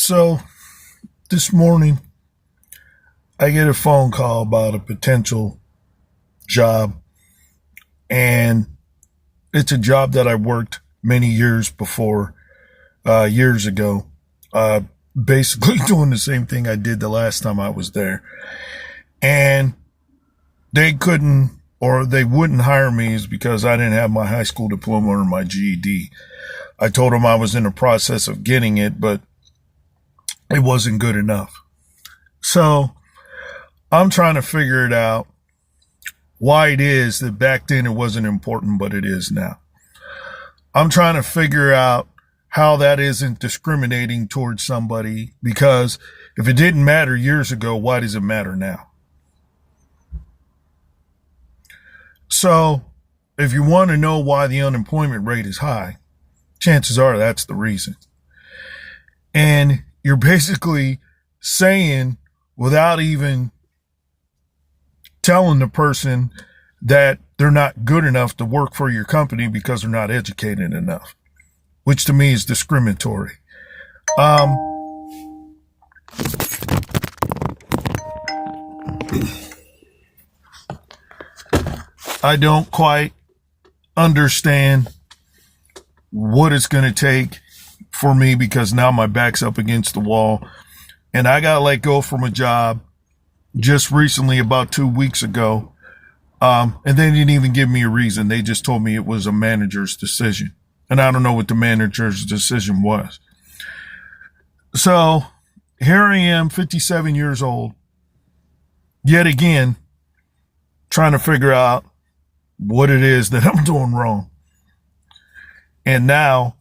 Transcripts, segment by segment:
So this morning, I get a phone call about a potential job, and it's a job that I worked many years before, years ago, basically doing the same thing I did the last time I was there. And they couldn't or they wouldn't hire me is because I didn't have my high school diploma or my GED. I told them I was in the process of getting it, but it wasn't good enough. So I'm trying to figure it out why it is that back then it wasn't important, but it is now. I'm trying to figure out how that isn't discriminating towards somebody, because if it didn't matter years ago, why does it matter now? So if you want to know why the unemployment rate is high, chances are that's the reason. And you're basically saying, without even telling the person, that they're not good enough to work for your company because they're not educated enough, which to me is discriminatory. I don't quite understand what it's going to take for me, because now my back's up against the wall and I got let go from a job just recently, about 2 weeks ago. And they didn't even give me a reason. They just told me it was a manager's decision. And I don't know what the manager's decision was. So here I am, 57 years old, yet again, trying to figure out what it is that I'm doing wrong. And now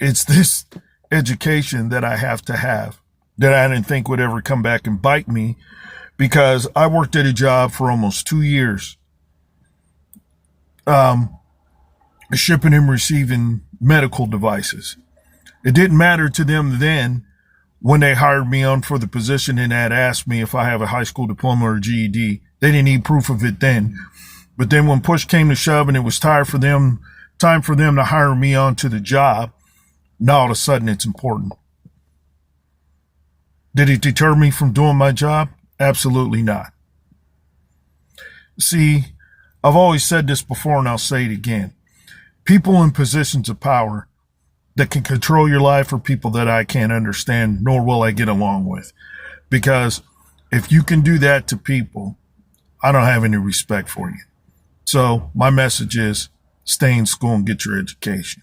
it's this education that I have to have that I didn't think would ever come back and bite me, because I worked at a job for almost 2 years, shipping and receiving medical devices. It didn't matter to them then when they hired me on for the position and had asked me if I have a high school diploma or GED. They didn't need proof of it then. But then when push came to shove and it was time for them to hire me onto the job, now all of a sudden it's important. Did it deter me from doing my job? Absolutely not. See, I've always said this before and I'll say it again. People in positions of power that can control your life are people that I can't understand, nor will I get along with. Because if you can do that to people, I don't have any respect for you. So my message is, stay in school and get your education.